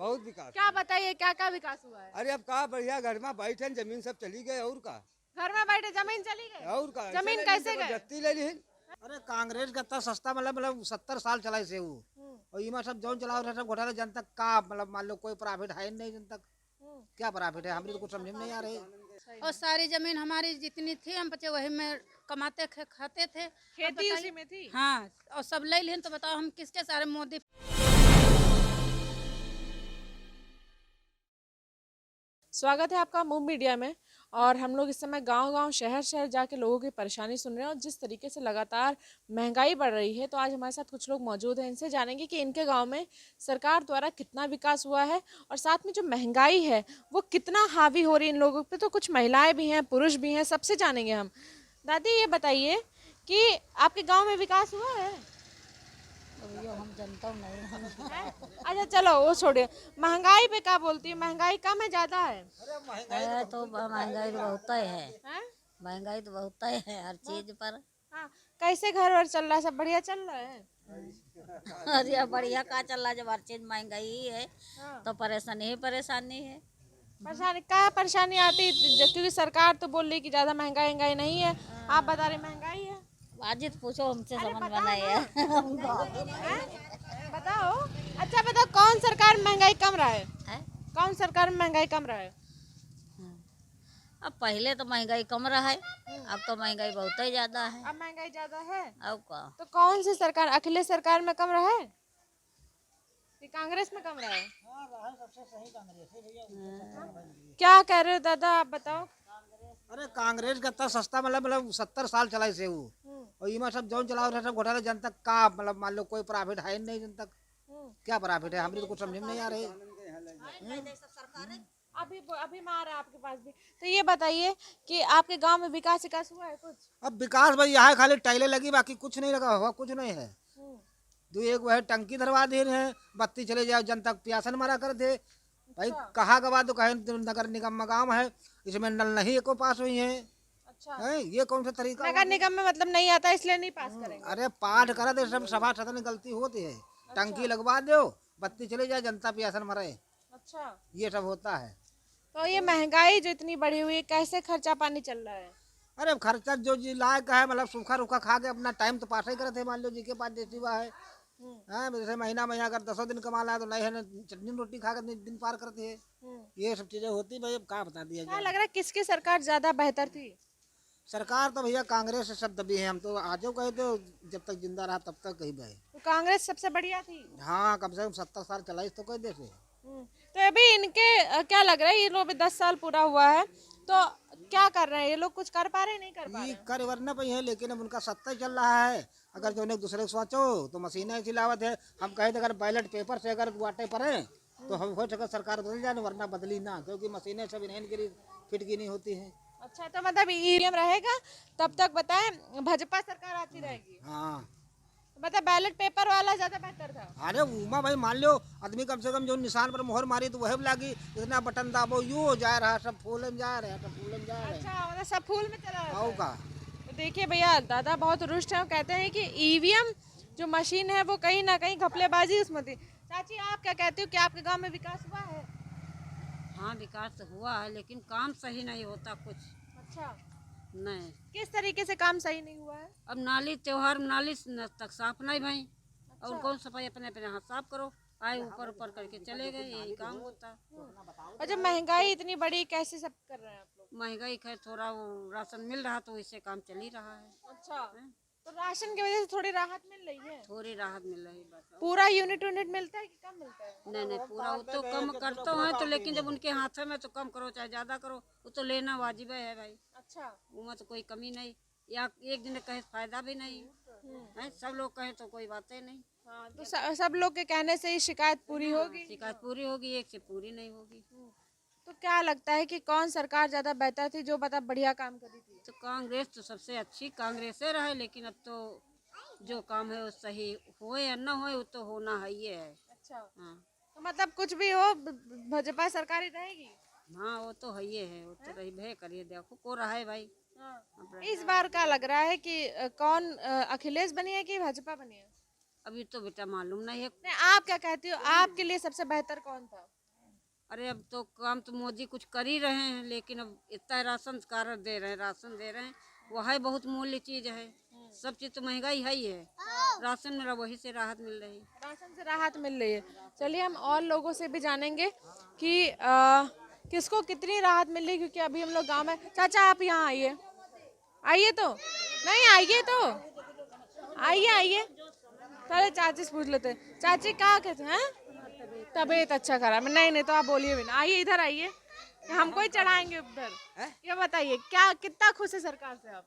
बहुत विकास क्या बताइए क्या क्या विकास हुआ है? अरे अब कहा बढ़िया घर में बैठे जमीन सब चली गए और का घर में बैठे जमीन चली गई। और का जमीन कैसे गए? जबरदस्ती ले ली। अरे कांग्रेस का इतना सस्ता मतलब 70 साल चला से वो और इमा सब जौन चलाओ रहे सब घोटाले जन तक का मतलब मान लो कोई प्रॉफिट है नहीं जन तक क्या प्रॉफिट है हमें तो कुछ समझ में नहीं आ रही। और सारी जमीन हमारी जितनी थी हम बच्चे वही में कमाते खाते थे। खेती उसी में थी। हाँ, और सब ले लें तो बताओ हम किसके सारे मोदी। स्वागत है आपका मूव मीडिया में। और हम लोग इस समय गांव-गांव शहर-शहर जाके लोगों की परेशानी सुन रहे हैं और जिस तरीके से लगातार महंगाई बढ़ रही है, तो आज हमारे साथ कुछ लोग मौजूद हैं। इनसे जानेंगे कि इनके गांव में सरकार द्वारा कितना विकास हुआ है और साथ में जो महंगाई है वो कितना हावी हो रही है इन लोगों पे। तो कुछ महिलाएं भी हैं, पुरुष भी हैं, सबसे जानेंगे हम। दादी ये बताइए कि आपके गाँव में विकास हुआ है? हम जनता नहीं। अच्छा चलो वो छोड़िए, महंगाई पे क्या बोलती है? महंगाई कम है ज्यादा है? है तो महंगाई तो बहुत है। हैं? महंगाई तो बहुत है हर चीज पर। हाँ, कैसे घर वर चल रहा है? सब बढ़िया चल रहा है? अरे बढ़िया का चल रहा है, जब हर चीज महंगाई ही है हाँ। तो परेशानी ही परेशानी है। परेशानी क्या परेशानी आती है? क्योंकि सरकार तो बोल रही कि ज्यादा महंगाई नहीं है, आप बता रहे महंगाई है। आज तो पूछो हमसे अरे समझ में बताओ नहीं ना। है। हैं? बताओ। अच्छा बताओ कौन सरकार में महंगाई कम रहा है? हैं? कौन सरकार में महंगाई कम रहा है? अब पहले तो महंगाई कम रहा है, अब तो महंगाई बहुत ही ज्यादा है। अब महंगाई ज्यादा है। अब का तो कौन सी सरकार, अखिलेश सरकार में कम रहा है कि कांग्रेस में कम रहा है? क्या कह रहे हो दादा, आप बताओ। अरे कांग्रेस का इतना सस्ता मतलब 70 साल चला से वो और इमा सब जौन चलाओ रहे सब घोटाले जन तक का मतलब मान लो कोई प्रॉफिट है नहीं जन तक क्या प्रॉफिट है हमें तो कुछ समझ में नहीं आ रही। अभी मार है आपके पास भी। तो ये बताइए कि आपके गांव में विकास हुआ है कुछ? अब विकास भाई यहाँ खाली टाइलें लगी बाकी कुछ नहीं लगा हुआ कुछ नहीं है। दो एक वह टंकी धरवा दे रहे हैं, बत्ती चले जाओ जन तक प्यासन मारा कर दे भाई। कहा गवा तो कहे नगर निगम में काम है, इसमें नल नहीं को पास हुई है। अच्छा है ये कौन सा तरीका नगर निगम में मतलब नहीं आता इसलिए नहीं पास करेंगे? अरे पाठ करा दे सब सभा सदन गलती होती है। टंकी लगवा दो बत्ती चले जाए जनता प्यासन मरे, अच्छा ये सब होता है। तो ये महंगाई जो इतनी बढ़ी हुई है, कैसे खर्चा पानी चल रहा है? अरे खर्चा जो जी लायक है मतलब सूखा रूखा खा के अपना टाइम तो पास ही करते हैं। मान लो जी के पास जैसी हुआ है जैसे महीना महीना अगर 10 दिन कमा ला तो नहीं है ना चटनी रोटी खा कर दिन पार करते हैं। ये सब चीजें होती भाई अब क्या बता दिया क्या जाए। लग रहा है किसकी सरकार ज्यादा बेहतर थी? सरकार तो भैया कांग्रेस से सब दबी है, हम तो आज कहे तो जब तक जिंदा रहा तब तक कही भाई। तो कांग्रेस सबसे बढ़िया थी। हाँ कम से कम 70 साल चलाई तो कोई देश है। तो अभी इनके क्या लग रहा है, ये लोग अभी 10 साल पूरा हुआ है तो क्या कर रहे हैं ये लोग? कुछ कर पा रहे नहीं कर पा ये रहे? कर वरना पे है लेकिन अब उनका सत्ता ही चल रहा है। अगर जो दूसरे को सोचो तो मशीनें ऐसी लावत है। हम कहे थे अगर बैलेट पेपर से अगर वाटे पड़े तो हम हो सके सरकार बदल जाए वरना बदली ना, क्योंकि मशीनें सब इन्हें की फिट की नहीं होती है। अच्छा तो मतलब ईवीएम रहेगा तब तक बताएं भाजपा सरकार आती रहेगी? हाँ मतलब बैलेट पेपर वाला ज्यादा बेहतर था? अरे उमा भाई मान लो आदमी कम से कम जो निशान पर मोहर मारी तो वह लागी, इतना बटन दाबो यू हो जा रहा सब फूल में जा रहे हैं सब फूल में जा रहे हैं। अच्छा मतलब सब फूल में चला रहता आओ है। का तो देखिए भैया दादा बहुत रुष्ट है, कहते हैं कि ईवीएम जो मशीन है वो कहीं ना कहीं घपलेबाजी उसमें थी। चाची आप क्या कहते हो कि आपके गांव में विकास हुआ है? हाँ विकास तो हुआ है लेकिन काम सही नहीं होता कुछ। अच्छा नहीं किस तरीके से काम सही नहीं हुआ है? अब नाली त्योहार नाली तक साफ नहीं भाई। और कौन सफाई अपने अपने हाथ साफ करो, आए ऊपर ऊपर करके चले गए, यही काम होता है। और जब महंगाई इतनी बड़ी कैसे सब कर रहे हैं आप लोग? महंगाई खैर थोड़ा वो राशन मिल रहा तो इससे काम चल ही रहा है। अच्छा तो राशन की वजह से थोड़ी राहत मिल रही है? थोड़ी राहत मिल रही बस। पूरा यूनिट मिलता है कि कम मिलता है? नहीं नहीं पूरा वो तो कम करते हैं तो, लेकिन जब उनके हाथ में तो कम करो चाहे ज्यादा करो वो तो लेना वाजिब है भाई। अच्छा उनमें तो कोई कमी नहीं, या एक दिन कहे फायदा भी नहीं है, सब लोग कहे तो कोई बातें नहीं। हाँ तो सब लोग के कहने से ही शिकायत पूरी होगी? शिकायत पूरी होगी, एक से पूरी नहीं होगी। तो क्या लगता है कि कौन सरकार ज्यादा बेहतर थी जो बता बढ़िया काम करी थी? तो कांग्रेस तो सबसे अच्छी कांग्रेस ही रहे, लेकिन अब तो जो काम है वो सही हो या न हो वो तो होना है ही है। अच्छा हाँ तो मतलब कुछ भी हो भाजपा सरकार ही रहेगी? हाँ वो तो है ही है, वो तो रही भे करिए देखो को रहा है भाई। हाँ। इस बार क्या लग रहा है कि कौन अखिलेश बनी है कि भाजपा बनी है? अभी तो बेटा मालूम नहीं है। नहीं, आप क्या कहती हो, आपके लिए सबसे बेहतर कौन था? अरे अब तो काम तो मोदी कुछ कर ही रहे हैं, लेकिन अब इतना राशन कार्ड दे रहे हैं, राशन दे रहे हैं, वह है बहुत मूल्य चीज है। सब चीज तो महंगाई है ही है, राशन में वही से राहत मिल रही है। राशन से राहत मिल रही है। चलिए हम और लोगों से भी जानेंगे कि किसको कितनी राहत मिल रही है, क्योंकि अभी हम लोग गांव में। चाचा आप यहाँ आइए, आइए तो, नहीं आइए तो, आइए आइए, पहले चाची से पूछ लेते हैं। चाची क्या कहते हैं? तबीयत अच्छा खराब है? नहीं नहीं तो आप बोलिए भी ना, आइए इधर आइए, हमको ही चढ़ाएंगे उधर। ये बताइए क्या कितना खुश है सरकार से आप?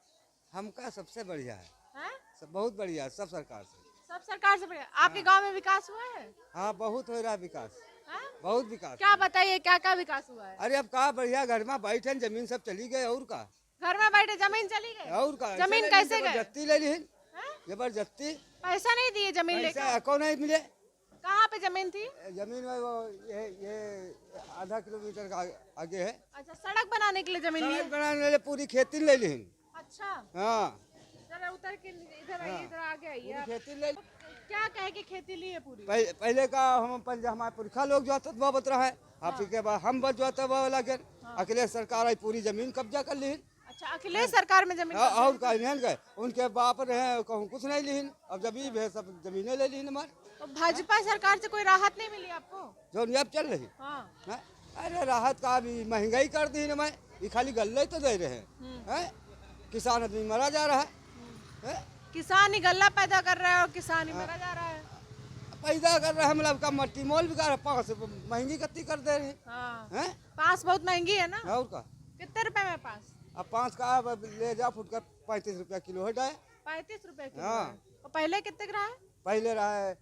हमका सबसे बढ़िया है, हैं? सब बहुत बढ़िया है, सब सरकार से। सब सरकार से बढ़िया। आपके गांव में विकास हुआ है? हाँ बहुत हो रहा है विकास, हैं? बहुत विकास। क्या बताइए क्या क्या विकास हुआ है? अरे अब कहा बढ़िया, घर में बैठे न, जमीन सब चली गए और का, घर में बैठे जमीन चली गई? और का जमीन कैसे गए? जबरदस्ती ले ली, हैं? जबरदस्ती। पैसा नहीं दिए जमीन लेकर? पैसा कौन नहीं मिले। कहाँ पे जमीन थी? जमीन में वो ये आधा किलोमीटर का आगे है। अच्छा, सड़क बनाने के लिए जमीन ली? सड़क बनाने ले पूरी खेती ले ली। अच्छा, हाँ जरा उतर के इधर आइए, इधर आगे आइए आप। खेती ले ली। क्या कहे कि खेती ली है पूरी? पहले का हम हमारे पुरखा लोग जो आता वो बत रहा है, आप के बाद हम बच जाते वो लगे। अखिलेश सरकार आई पूरी जमीन कब्जा कर ली। अच्छा, अखिलेश सरकार में जमीन और का नहीं गए, उनके बाप रहे कहूँ कुछ नहीं ली, अब जमीन भी सब जमीनें ले ली हमारे। तो भाजपा सरकार से कोई राहत नहीं मिली आपको? जो अब चल रही। हाँ। हाँ? अरे राहत का भी महंगाई कर दी ना, मैं ये खाली गल्ले तो दे रहे हैं, किसान आदमी मरा जा रहा है। किसान ही गल्ला पैदा कर रहा है और किसान ही मरा जा रहा है। पैदा कर रहा है, मतलब का मट्टी मोल भी कर पाँच महंगी कत्ती कर दे रहे हाँ। हैं। पास बहुत महंगी है ना? और का कितने रुपए में पास? अब 5 का अब ले जा फुटकर 35 रुपया किलो है डाय। 35 रुपए किलो हाँ। है। और पहले कितने का रहा है? पहले रहा है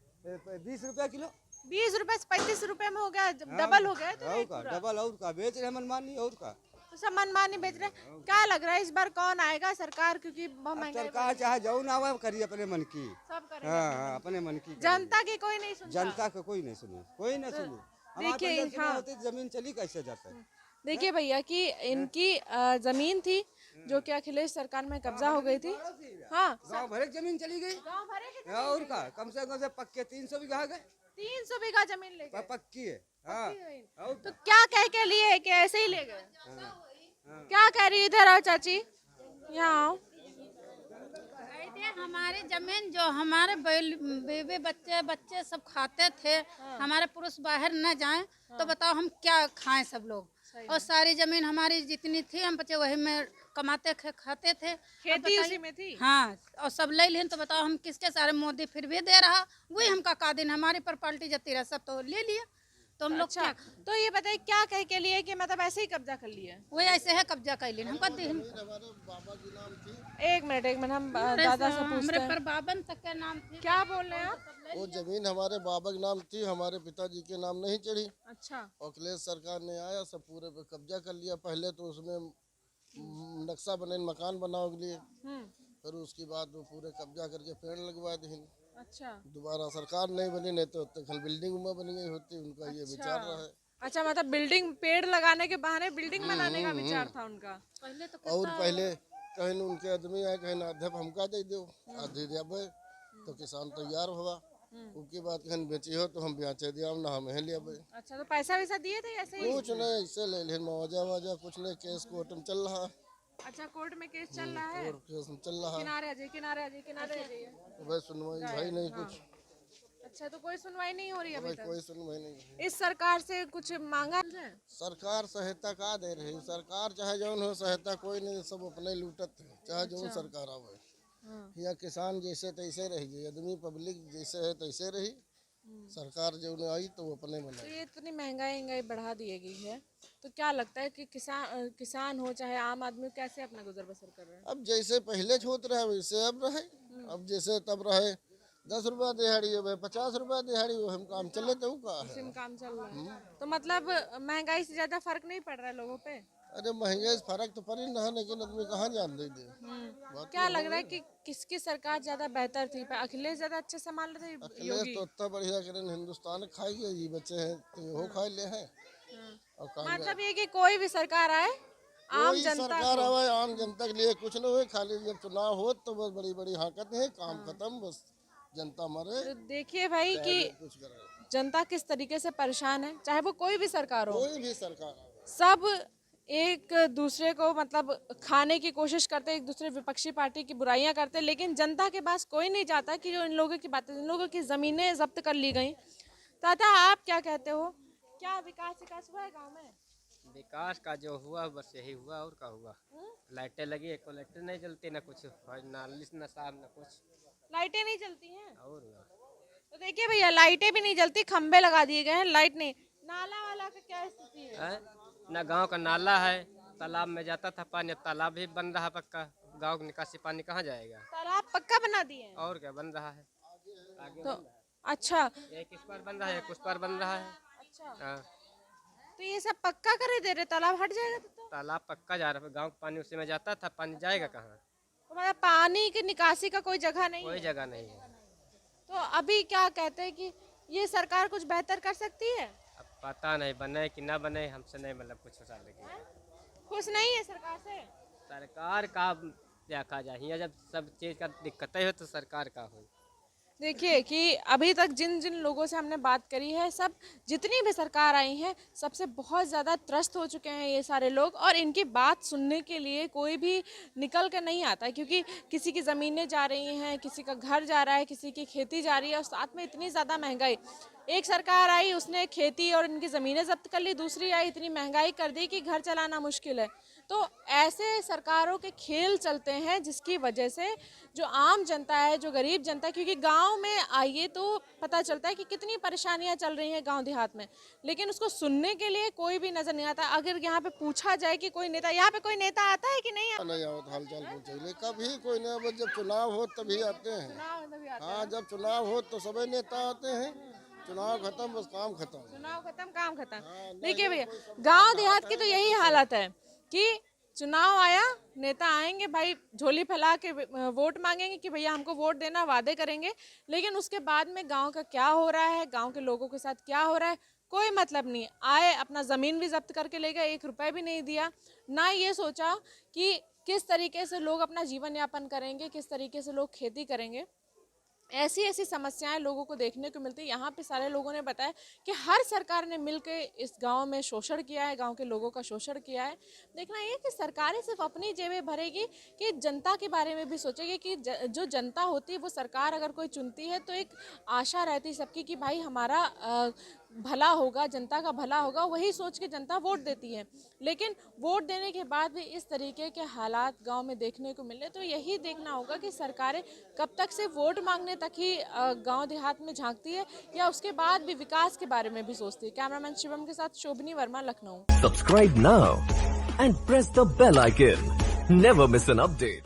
20 रुपया किलो। 20 रुपए से 35 रुपए में हो गया, डबल हो गया है तो और रेट का पूरा। डबल और का बेच रहे मनमानी और का। तो सब मनमानी बेच रहे हैं। क्या लग रहा है इस बार कौन आएगा सरकार, क्योंकि बहुत अब महंगाई सरकार चाहे जाऊ ना आवे करी अपने मन की। सब करेगा। हाँ अपने मन की करी। जनता की कोई नहीं सुनता। जनता का कोई नहीं सुनी, कोई नहीं सुनी। देखिए, हमारे हाँ। होती जमीन चली कैसे जाता है। देखिए भैया कि इनकी जमीन थी जो कि अखिलेश सरकार में कब्जा हो गई थी। हाँ, गाँव भरे की जमीन चली गई। गाँव भरे की और का कम से पक्के 300 बीघा गए, 300 बीघा जमीन ले गए। पक्की है। हाँ और तो क्या कह के लिए कि ऐसे ही ले गए? क्या कह रही है? इधर आओ चाची, यहाँ आओ। हमारी जमीन जो हमारे बेबे बच्चे सब खाते थे, हमारे पुरुष बाहर न जाएं तो बताओ हम क्या खाएं सब लोग। और सारी जमीन हमारी जितनी थी हम बच्चे वही में कमाते खाते थे, खेती उसी में थी। हाँ, और सब ले लें तो बताओ हम किसके सारे, मोदी फिर भी दे रहा, वही हमका का दिन हमारी प्रॉपर्टी जती रहा सब तो ले लिया, तो हम लोग अच्छा, क्या तो ये बताइए क्या कह के लिए कि मतलब ऐसे ही कब्जा कर लिया? वही ऐसे है कब्जा कर लें हमका। एक मिनट हम दादा से पूछते हमारे हैं। पर बाबन तक का नाम थी। क्या बोल रहे हैं आप? वो जमीन हमारे बाबा के नाम थी, हमारे पिताजी के नाम नहीं चढ़ी। अच्छा, अखिलेश सरकार ने आया सब पूरे पे कब्जा कर लिया। पहले तो उसमें नक्शा बने मकान बनाओ के लिए, फिर उसके बाद वो पूरे कब्जा करके पेड़ लगवा दी। अच्छा, दोबारा सरकार नहीं बनी, नहीं तो कल बिल्डिंग में बन गई होती। उनका ये विचार रहा है। अच्छा, मतलब बिल्डिंग, पेड़ लगाने के बहाने बिल्डिंग बनाने का विचार था उनका। पहले तो और पहले कहीं उनके आदमी आए, कहीं आधे हमका दे दो, आधे दे तो किसान तैयार हुआ। उसके बाद कहीं बेची हो तो हम बेचे दिया ना, हम ले। अच्छा, तो पैसा वैसा दिए थे ऐसे ही? कुछ नहीं, इससे ले लें मौजा वाजा कुछ नहीं। केस कोर्ट में चल रहा है, अच्छा, कोर्ट में केस चल रहा है। केस में चल रहा है। किनारे आ जाइए, किनारे आ जाइए, किनारे आ जाइए। तो भाई सुनवाई भाई नहीं कुछ, अच्छा, तो कोई सुनवाई नहीं हो रही अभी भाई तक? कोई सुनवाई नहीं। इस सरकार से कुछ मांगा है? सरकार सहायता का दे रही, सरकार चाहे जौन हो सहायता कोई नहीं, सब अपने लूटत है, चाहे जौन सरकार आवे। या किसान जैसे तैसे रही, आदमी पब्लिक जैसे है तैसे रही। सरकार जो आई तो वो अपने तो बनाई। ये इतनी महंगाई बढ़ा दी गई है, तो क्या लगता है कि किसान हो चाहे आम आदमी कैसे अपना गुजर बसर कर रहे हैं? अब जैसे पहले छूत रहे वैसे अब रहे। अब जैसे तब रहे 10 रुपया दिहाड़ी, अब 50 रुपया दिहाड़ी, वो हम काम चले तो का है। इसी में काम चल रहा है। तो मतलब महंगाई से ज्यादा फर्क नहीं पड़ रहा है लोगों पे? अरे महंगाई से फर्क तो पड़ ही रहा, लेकिन आदमी कहाँ जान दे। क्या लग रहा है कि किसकी सरकार ज्यादा बेहतर थी? अखिलेश ज्यादा अच्छे संभाल रहे थे? अखिलेश तो इतना बढ़िया करें, हिंदुस्तान खाई ये बच्चे हैं तो वो खा ले हैं। और मतलब ये कि कोई भी सरकार आए आम कोई जनता सरकार को, आवे आम जनता के लिए कुछ न हो, खाली जब चुनाव हो तो बस बड़ी बड़ी हाकत है, काम खत्म बस। जनता मरे तो देखिए भाई कि कुछ करे, जनता किस तरीके से परेशान है, चाहे वो कोई भी सरकार हो, कोई भी सरकार आवे। सब एक दूसरे को मतलब खाने की कोशिश करते, एक दूसरे विपक्षी पार्टी की बुराइयां करते, लेकिन जनता के पास कोई नहीं चाहता कि जो इन लोगों की बातें, इन लोगों की ज़मीनें जब्त कर ली गई। ताता आप क्या कहते हो, क्या विकास हुआ है गांव में? विकास का जो हुआ बस यही हुआ, और क्या हुआ। लाइटें लगी, एक लाइटें नहीं जलती, ना कुछ नाली न साफ न कुछ, लाइटें नहीं चलती हैं। और तो देखिए भैया, लाइटें भी नहीं जलती, खंबे लगा दिए गए हैं, लाइट नहीं। नाला वाला का क्या स्थिति है? ना गांव का नाला है, तालाब में जाता था पानी, अब तालाब भी बन रहा पक्का, गांव का निकासी पानी कहाँ जाएगा। तालाब पक्का बना दिए हैं और क्या बन रहा है आगे तो? अच्छा एक इस पर बन रहा है, एक उस पर बन रहा है। अच्छा, हाँ, तो ये सब पक्का करे दे रहे, तालाब हट जाएगा तो? तालाब पक्का जा रहा है, गांव का पानी उसी में जाता था, पानी जाएगा कहाँ, तो मतलब पानी की निकासी का कोई जगह नहीं कोई है। जगह नहीं है। तो अभी क्या कहते हैं कि ये सरकार कुछ बेहतर कर सकती है? अब पता नहीं बने कि ना बने, हमसे नहीं मतलब कुछ हो सकता। खुश नहीं है सरकार से? सरकार का देखा जाए, जब सब चीज़ का दिक्कतें हो तो सरकार का हो। देखिए कि अभी तक जिन जिन लोगों से हमने बात करी है, सब जितनी भी सरकार आई है सबसे बहुत ज़्यादा त्रस्त हो चुके हैं ये सारे लोग, और इनकी बात सुनने के लिए कोई भी निकल कर नहीं आता, क्योंकि किसी की ज़मीनें जा रही हैं, किसी का घर जा रहा है, किसी की खेती जा रही है, और साथ में इतनी ज़्यादा महंगाई। एक सरकार आई, उसने खेती और इनकी ज़मीनें जब्त कर ली, दूसरी आई, इतनी महंगाई कर दी कि घर चलाना मुश्किल है। तो ऐसे सरकारों के खेल चलते हैं जिसकी वजह से जो आम जनता है, जो गरीब जनता है, क्योंकि गांव में आइए तो पता चलता है कि कितनी परेशानियां चल रही हैं गांव देहात में, लेकिन उसको सुनने के लिए कोई भी नजर नहीं आता। अगर यहाँ पे पूछा जाए कि कोई नेता, यहाँ पे कोई नेता आता है कि नहीं आता? नहीं आवत हाल चाल पूछे, कभी कोई नहीं आवत, जब चुनाव हो तभी आते हैं। हाँ, जब चुनाव हो तो सभी नेता आते हैं, चुनाव खत्म बस काम खत्म। चुनाव खत्म काम खत्म। देखिए भैया, गांव देहात की तो यही हालत है कि चुनाव आया, नेता आएंगे भाई, झोली फैला के वोट मांगेंगे कि भैया हमको वोट देना, वादे करेंगे, लेकिन उसके बाद में गांव का क्या हो रहा है, गांव के लोगों के साथ क्या हो रहा है, कोई मतलब नहीं। आए, अपना ज़मीन भी जब्त करके ले गए, 1 रुपये भी नहीं दिया, ना ये सोचा कि किस तरीके से लोग अपना जीवन यापन करेंगे, किस तरीके से लोग खेती करेंगे। ऐसी ऐसी समस्याएं लोगों को देखने को मिलती है। यहाँ पे सारे लोगों ने बताया कि हर सरकार ने मिलकर इस गांव में शोषण किया है, गांव के लोगों का शोषण किया है। देखना ये कि सरकारें सिर्फ अपनी जेबें भरेगी कि जनता के बारे में भी सोचेगी कि जो जनता होती है वो सरकार अगर कोई चुनती है तो एक आशा रहती सबकी कि भाई हमारा भला होगा, जनता का भला होगा, वही सोच के जनता वोट देती है। लेकिन वोट देने के बाद भी इस तरीके के हालात गांव में देखने को मिले, तो यही देखना होगा कि सरकारें कब तक से वोट मांगने तक ही गांव देहात में झांकती है, या उसके बाद भी विकास के बारे में भी सोचती है। कैमरामैन शिवम के साथ शोभनी Verma, Lucknow. Subscribe now and press the bell icon. Never miss an update.